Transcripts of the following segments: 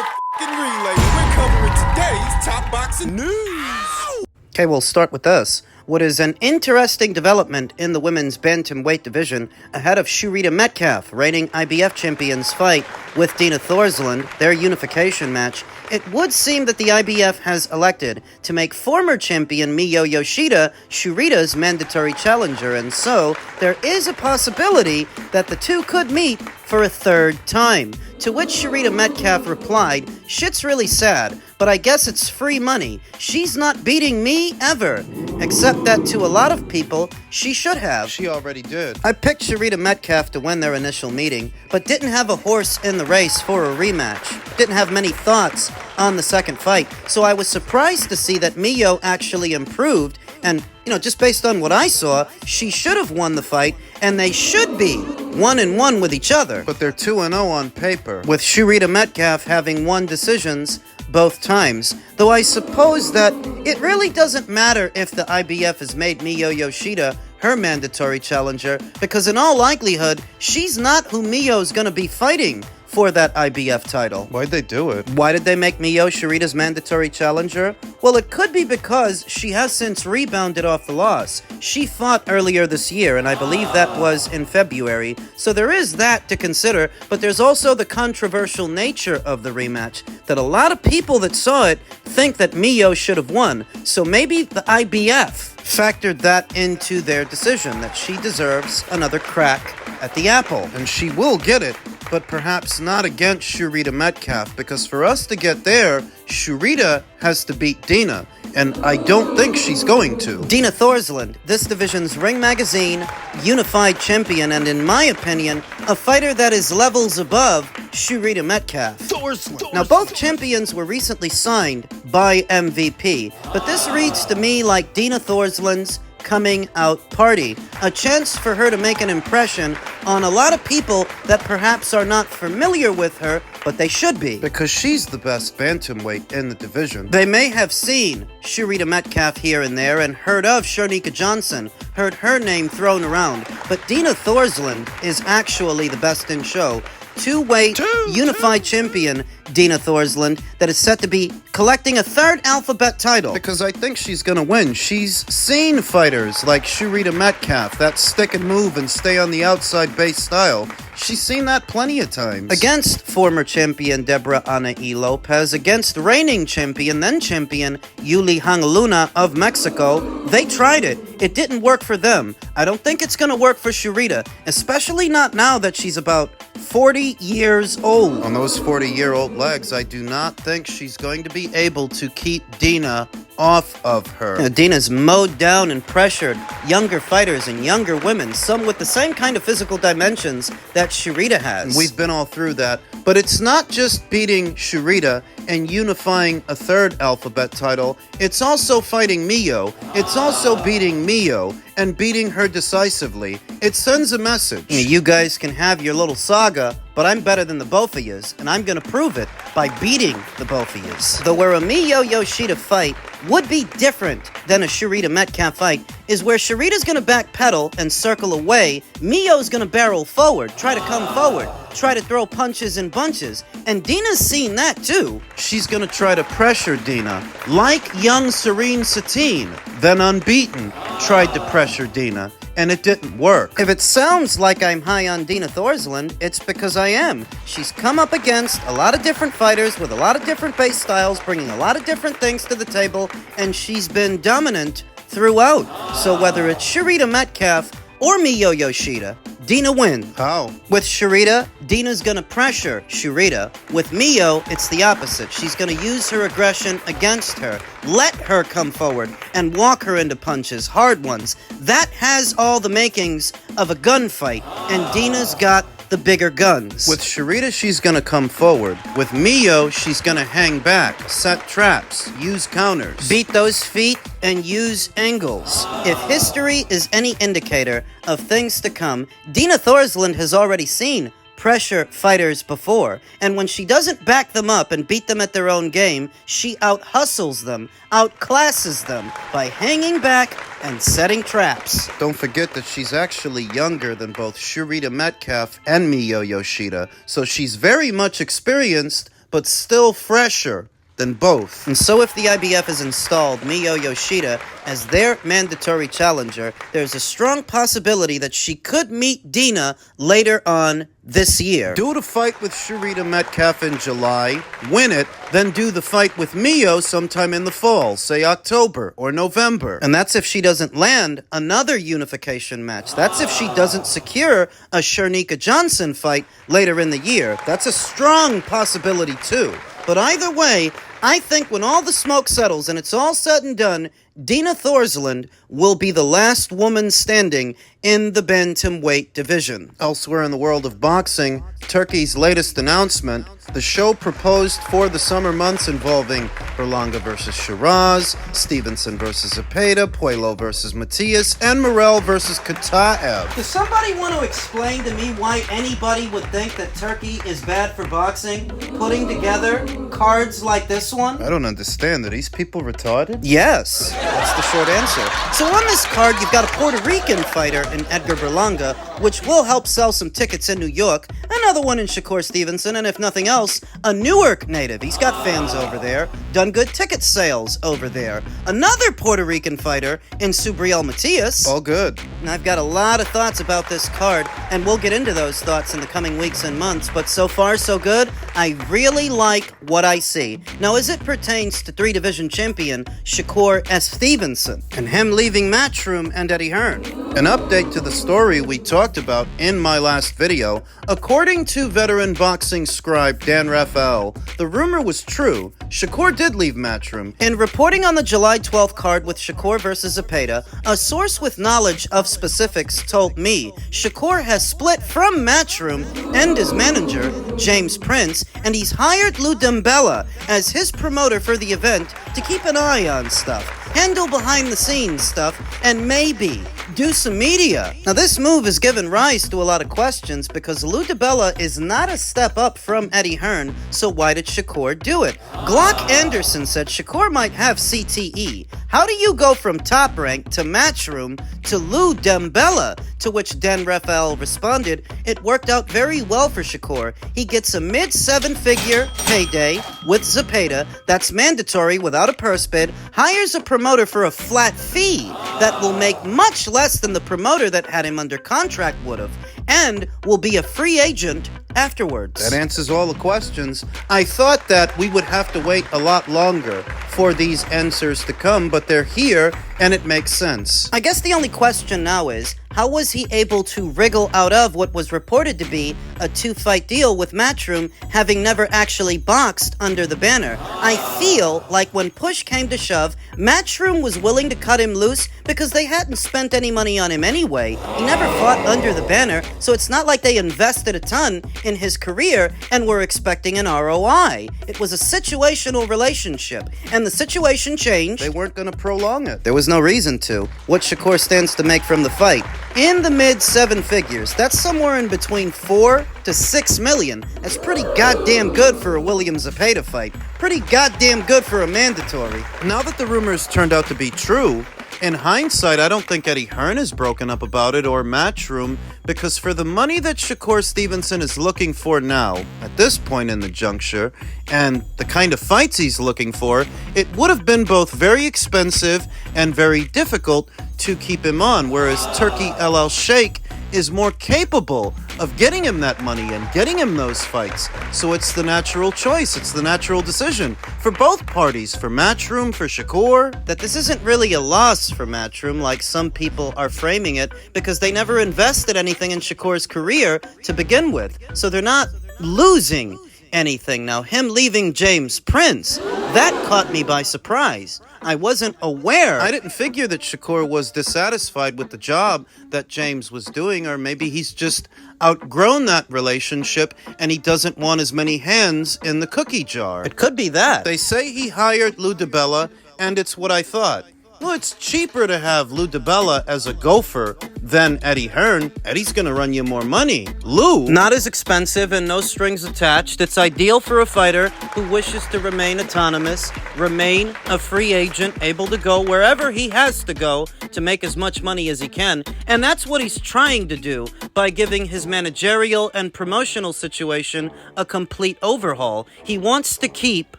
motherfucking relay. We're covering today's top boxing news. Okay, we'll start with this. What is an interesting development in the women's bantamweight division ahead of Yoshida Metcalf, reigning IBF champions, fight with Dina Thorslund, their unification match. It would seem that the IBF has elected to make former champion Miyo Yoshida Shurida's mandatory challenger, and so there is a possibility that the two could meet for a third time. To which Yoshida Metcalf replied, "Shit's really sad, but I guess it's free money. She's not beating me ever." Except that to a lot of people, she should have. She already did. I picked Yoshida Metcalf to win their initial meeting, but didn't have a horse in the race for a rematch. Didn't have many thoughts on the second fight, so I was surprised to see that Miyo actually improved, and, just based on what I saw, she should have won the fight, and they should be 1-1 with each other. But they're 2-0 on paper. With Yoshida Metcalf having won decisions both times, though I suppose that it really doesn't matter if the IBF has made Miyo Yoshida her mandatory challenger, because in all likelihood, she's not who Miyo's gonna be fighting for that IBF title. Why'd they do it? Why did they make Miyo Shurida's mandatory challenger? Well, it could be because she has since rebounded off the loss. She fought earlier this year, and I believe that was in February, so there is that to consider, but there's also the controversial nature of the rematch, that a lot of people that saw it think that Miyo should have won, so maybe the IBF factored that into their decision, that she deserves another crack at the apple. And she will get it, but perhaps not against Yoshida Metcalf, because for us to get there, Yoshida has to beat Dina, and I don't think she's going to. Dina Thorslund, this division's Ring Magazine unified champion, and in my opinion, a fighter that is levels above Yoshida Metcalf. Thorslund. Now, both champions were recently signed by MVP, but this reads to me like Dina Thorslund's coming out party, a chance for her to make an impression on a lot of people that perhaps are not familiar with her, but they should be. Because she's the best bantamweight in the division. They may have seen Yoshida Metcalf here and there and heard of Sharnika Johnson, heard her name thrown around, but Dina Thorslund is actually the best in show. Two-weight unified champion Dina Thorslund that is set to be collecting a third alphabet title. Because I think she's gonna win. She's seen fighters like Yoshida Metcalf, that stick and move and stay on the outside base style. She's seen that plenty of times. Against former champion Deborah Ana E. Lopez, against reigning champion, then champion Yuli Hangaluna of Mexico, they tried it. It didn't work for them. I don't think it's gonna work for Yoshida, especially not now that she's about 40 years old. On those 40-year-old legs, I do not think she's going to be able to keep Dina off of her. Dina's mowed down and pressured younger fighters and younger women, some with the same kind of physical dimensions that Yoshida has. We've been all through that, but it's not just beating Yoshida and unifying a third alphabet title, it's also fighting Miyo. It's also beating Miyo and beating her decisively. It sends a message. You guys can have your little saga, but I'm better than the both of yous, and I'm gonna prove it by beating the both of yous. Though where a Miyo Yoshida fight would be different than a Yoshida Metcalf fight is where Yoshida's gonna backpedal and circle away, Miyo's gonna barrel forward, try to come forward, try to throw punches and bunches, and Dina's seen that too. She's gonna try to pressure Dina, like young Serene Satine, then unbeaten, tried to pressure Dina, and it didn't work. If it sounds like I'm high on Dina Thorslund, it's because I am. She's come up against a lot of different fighters with a lot of different base styles, bringing a lot of different things to the table, and she's been dominant throughout. So whether it's Yoshida Metcalf or Miyo Yoshida, Dina wins. How? With Yoshida, Dina's gonna pressure Yoshida. With Miyo, it's the opposite. She's gonna use her aggression against her, let her come forward, and walk her into punches, hard ones. That has all the makings of a gunfight, and Dina's got the bigger guns. With Yoshida, she's gonna come forward. With Miyo, she's gonna hang back, set traps, use counters. Beat those feet and use angles. If history is any indicator of things to come, Dina Thorslund has already seen pressure fighters before, and when she doesn't back them up and beat them at their own game, she out-hustles them, outclasses them by hanging back and setting traps. Don't forget that she's actually younger than both Yoshida Metcalf and Miyo Yoshida, so she's very much experienced, but still fresher than both. And so if the IBF has installed Miyo Yoshida as their mandatory challenger, there's a strong possibility that she could meet Dina later on this year. Do the fight with Sheeraz Metcalf in July, win it, then do the fight with Miyo sometime in the fall, say October or November. And that's if she doesn't land another unification match. That's if she doesn't secure a Shernika Johnson fight later in the year. That's a strong possibility too. But either way, I think when all the smoke settles and it's all said and done, Dina Thorslund will be the last woman standing in the bantamweight division. Elsewhere in the world of boxing, Turkey's latest announcement, the show proposed for the summer months involving Berlanga versus Sheeraz, Stevenson versus Zapeda, Puello versus Matias, and Morel versus Kataev. Does somebody want to explain to me why anybody would think that Turkey is bad for boxing? Putting together cards like this one? I don't understand. Are these people retarded? Yes, that's the short answer. So on this card, you've got a Puerto Rican fighter in Edgar Berlanga, which will help sell some tickets in New York, another one in Shakur Stevenson, and if nothing else, a Newark native. He's got fans over there, done good ticket sales over there. Another Puerto Rican fighter in Subriel Matias. All good. And I've got a lot of thoughts about this card, and we'll get into those thoughts in the coming weeks and months, but so far so good. I really like what I see. Now, as it pertains to 3-division champion Shakur S. Stevenson, and him leaving Matchroom and Eddie Hearn. An update to the story we talked about in my last video. According to veteran boxing scribe Dan Raphael, the rumor was true. Shakur did leave Matchroom. In reporting on the July 12th card with Shakur versus Zapeda, a source with knowledge of specifics told me Shakur has split from Matchroom and his manager, James Prince, and he's hired Lou Dembella as his promoter for the event to keep an eye on stuff, handle behind-the-scenes stuff, and maybe do some media. Now, this move has given rise to a lot of questions because Lou DiBella is not a step up from Eddie Hearn, so why did Shakur do it? Glock Anderson said Shakur might have CTE. How do you go from Top Rank to Matchroom to Lou Dembella? To which Dan Raphael responded, it worked out very well for Shakur. He gets a mid-7-figure payday with Zapeda, that's mandatory without a purse bid, hires a promoter for a flat fee that will make much less than the promoter that had him under contract would have, and will be a free agent afterwards. That answers all the questions. I thought that we would have to wait a lot longer for these answers to come, but they're here, and it makes sense. I guess the only question now is, how was he able to wriggle out of what was reported to be a 2-fight deal with Matchroom, having never actually boxed under the banner? I feel like when push came to shove, Matchroom was willing to cut him loose because they hadn't spent any money on him anyway. He never fought under the banner, so it's not like they invested a ton in his career and were expecting an ROI. It was a situational relationship, and the situation changed. They weren't going to prolong it. There was no reason to. What Shakur stands to make from the fight? In the mid-7 figures. That's somewhere in between 4 to 6 million. That's pretty goddamn good for a William Zapeda fight. Pretty goddamn good for a mandatory. Now that the rumors turned out to be true, in hindsight, I don't think Eddie Hearn is broken up about it or Matchroom, because for the money that Shakur Stevenson is looking for now, at this point in the juncture, and the kind of fights he's looking for, it would have been both very expensive and very difficult to keep him on, whereas Turkey El Al Sheikh is more capable of getting him that money and getting him those fights. So it's the natural choice, it's the natural decision for both parties, for Matchroom, for Shakur. That this isn't really a loss for Matchroom like some people are framing it, because they never invested anything in Shakur's career to begin with. So they're not losing anything. Now, him leaving James Prince, that caught me by surprise. I wasn't aware. I didn't figure that Shakur was dissatisfied with the job that James was doing, or maybe he's just outgrown that relationship and he doesn't want as many hands in the cookie jar. It could be that. They say he hired Lou DiBella, and it's what I thought. Well, it's cheaper to have Lou DiBella as a gopher than Eddie Hearn. Eddie's gonna run you more money. Lou... Not as expensive and no strings attached. It's ideal for a fighter who wishes to remain autonomous, remain a free agent, able to go wherever he has to go to make as much money as he can. And that's what he's trying to do by giving his managerial and promotional situation a complete overhaul. He wants to keep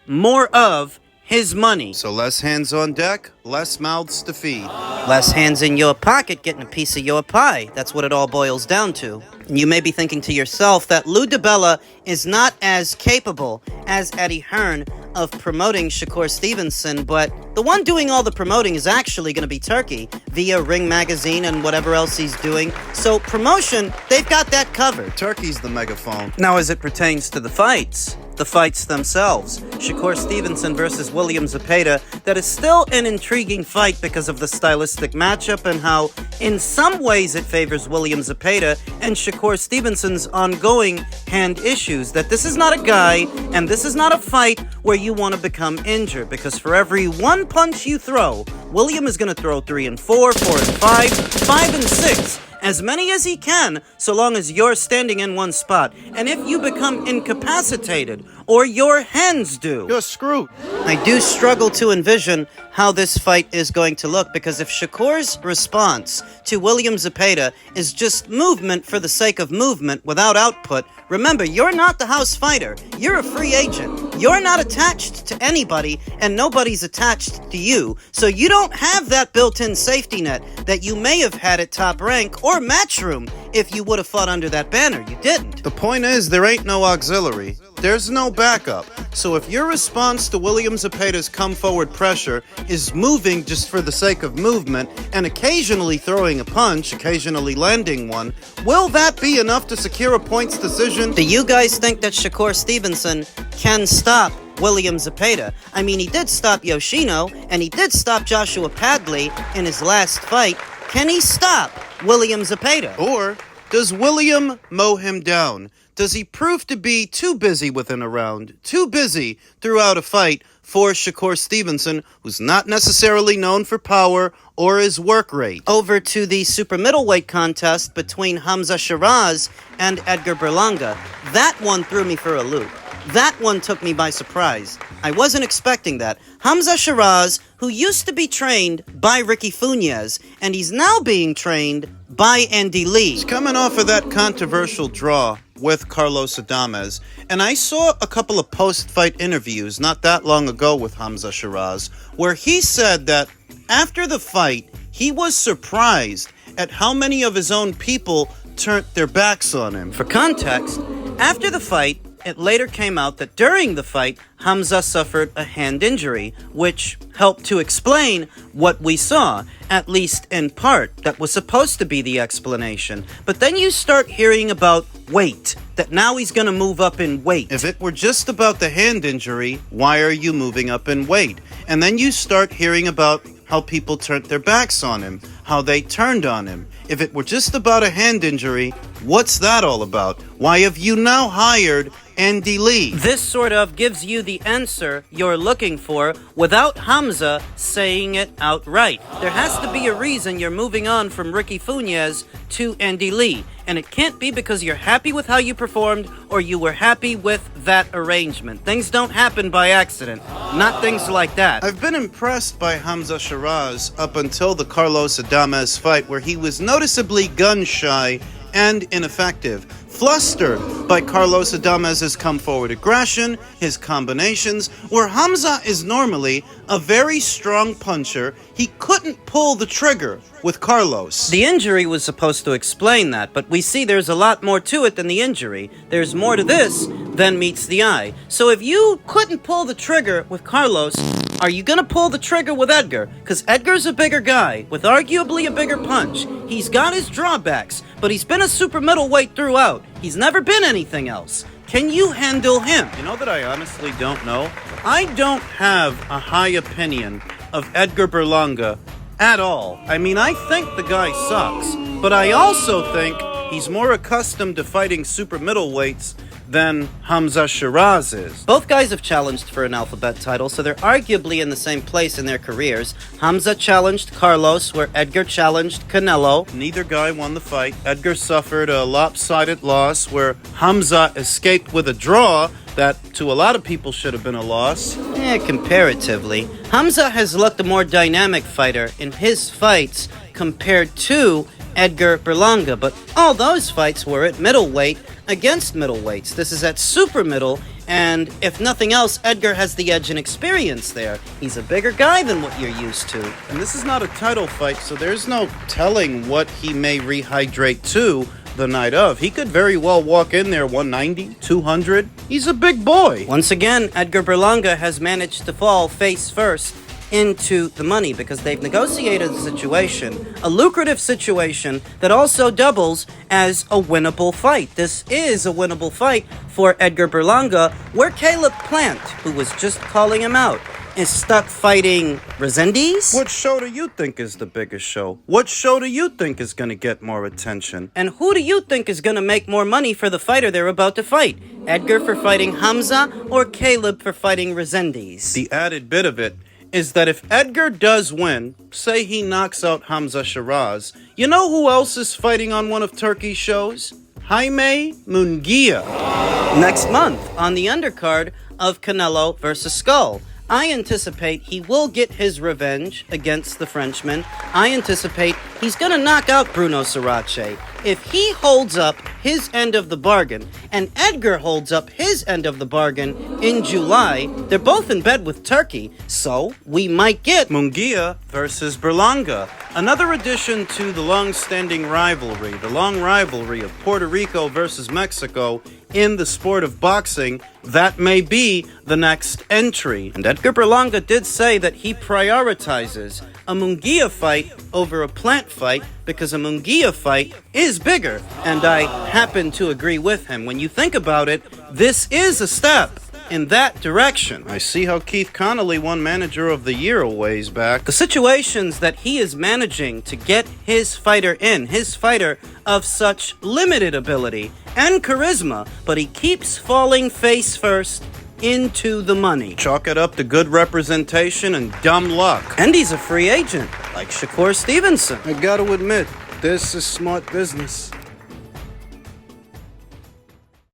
more of his money. So less hands on deck, less mouths to feed. Less hands in your pocket getting a piece of your pie. That's what it all boils down to. And you may be thinking to yourself that Lou DiBella is not as capable as Eddie Hearn of promoting Shakur Stevenson, but the one doing all the promoting is actually going to be Turkey via Ring Magazine and whatever else he's doing. So promotion, they've got that covered. Turkey's the megaphone. Now, as it pertains to the fights themselves, Shakur Stevenson versus William Zapeda, that is still an intriguing fight because of the stylistic matchup and how, in some ways, it favors William Zapeda and Shakur Stevenson's ongoing hand issues. That this is not a guy and this is not a fight where you want to become injured, because for every one punch you throw, William is going to throw 3 and 4, 4 and 5, 5 and 6. As many as he can, so long as you're standing in one spot. And if you become incapacitated, or your hands do, You're screwed. I do struggle to envision how this fight is going to look, because if Shakur's response to William Zapeda is just movement for the sake of movement without output, remember, you're not the house fighter. You're a free agent. You're not attached to anybody, and nobody's attached to you. So you don't have that built-in safety net that you may have had at Top Rank or Matchroom if you would have fought under that banner. You didn't. The point is, there ain't no auxiliary. There's no backup. So if your response to William Zapeda's come-forward pressure is moving just for the sake of movement and occasionally throwing a punch, occasionally landing one, will that be enough to secure a points decision? Do you guys think that Shakur Stevenson can stop William Zapeda? I mean, he did stop Yoshino, and he did stop Joshua Padley in his last fight. Can he stop William Zapeda? Or does William mow him down? Does he prove to be too busy within a round, too busy throughout a fight for Shakur Stevenson, who's not necessarily known for power or his work rate? Over to the super middleweight contest between Hamza Sheeraz and Edgar Berlanga. That one threw me for a loop. That one took me by surprise. I wasn't expecting that. Hamza Sheeraz, who used to be trained by Ricky Funes, and he's now being trained by Andy Lee. He's coming off of that controversial draw with Carlos Adames, and I saw a couple of post-fight interviews not that long ago with Hamza Sheeraz, where he said that after the fight, he was surprised at how many of his own people turned their backs on him. For context, after the fight, it later came out that during the fight, Hamza suffered a hand injury, which helped to explain what we saw, at least in part. That was supposed to be the explanation. But then you start hearing about weight, that now he's going to move up in weight. If it were just about the hand injury, why are you moving up in weight? And then you start hearing about how people turned their backs on him, how they turned on him. If it were just about a hand injury, what's that all about? Why have you now hired Andy Lee? This sort of gives you the answer you're looking for without Hamza saying it outright. There has to be a reason you're moving on from Ricky Funes to Andy Lee. And it can't be because you're happy with how you performed or you were happy with that arrangement. Things don't happen by accident. Not things like that. I've been impressed by Hamza Sheeraz up until the Carlos Adames fight, where he was noticeably gun-shy and ineffective, flustered by Carlos Adames' come-forward aggression, his combinations. Where Hamza is normally a very strong puncher, he couldn't pull the trigger with Carlos. The injury was supposed to explain that, but we see there's a lot more to it than the injury. There's more to this than meets the eye. So if you couldn't pull the trigger with Carlos, are you gonna pull the trigger with Edgar? Because Edgar's a bigger guy, with arguably a bigger punch. He's got his drawbacks, but he's been a super middleweight throughout. He's never been anything else. Can you handle him? You know that I honestly don't know? I don't have a high opinion of Edgar Berlanga at all. I mean, I think the guy sucks, but I also think he's more accustomed to fighting super middleweights than Hamza Sheeraz is. Both guys have challenged for an alphabet title, so they're arguably in the same place in their careers. Hamza challenged Carlos, where Edgar challenged Canelo. Neither guy won the fight. Edgar suffered a lopsided loss where Hamza escaped with a draw that to a lot of people should have been a loss. Comparatively. Hamza has looked a more dynamic fighter in his fights compared to Edgar Berlanga, but all those fights were at middleweight against middleweights. This is at super middle, and if nothing else, Edgar has the edge in experience there. He's a bigger guy than what you're used to. And this is not a title fight, so there's no telling what he may rehydrate to the night of. He could very well walk in there 190, 200. He's a big boy. Once again, Edgar Berlanga has managed to fall face first into the money because they've negotiated a situation, a lucrative situation that also doubles as a winnable fight. This is a winnable fight for Edgar Berlanga, where Caleb Plant, who was just calling him out, is stuck fighting Resendiz? What show do you think is the biggest show? What show do you think is going to get more attention? And who do you think is going to make more money for the fighter they're about to fight? Edgar for fighting Hamza or Caleb for fighting Resendiz? The added bit of it is that if Edgar does win, say he knocks out Hamza Sheeraz, you know who else is fighting on one of Turkey's shows? Jaime Munguia. Next month, on the undercard of Canelo versus Skull. I anticipate he will get his revenge against the Frenchman. I anticipate he's going to knock out Bruno Sarace. If he holds up his end of the bargain, and Edgar holds up his end of the bargain in July, they're both in bed with Turkey, so we might get Munguia versus Berlanga. Another addition to the long-standing rivalry, the long rivalry of Puerto Rico versus Mexico in the sport of boxing. That may be the next entry. And Edgar Berlanga did say that he prioritizes a Munguia fight over a Plant fight because a Munguia fight is bigger. And I happen to agree with him. When you think about it, this is a step in that direction. I see how Keith Connolly won Manager of the Year a ways back. The situations that he is managing to get his fighter in, his fighter of such limited ability and charisma, but he keeps falling face first into the money. Chalk it up to good representation and dumb luck. And he's a free agent, like Shakur Stevenson. I gotta admit, this is smart business.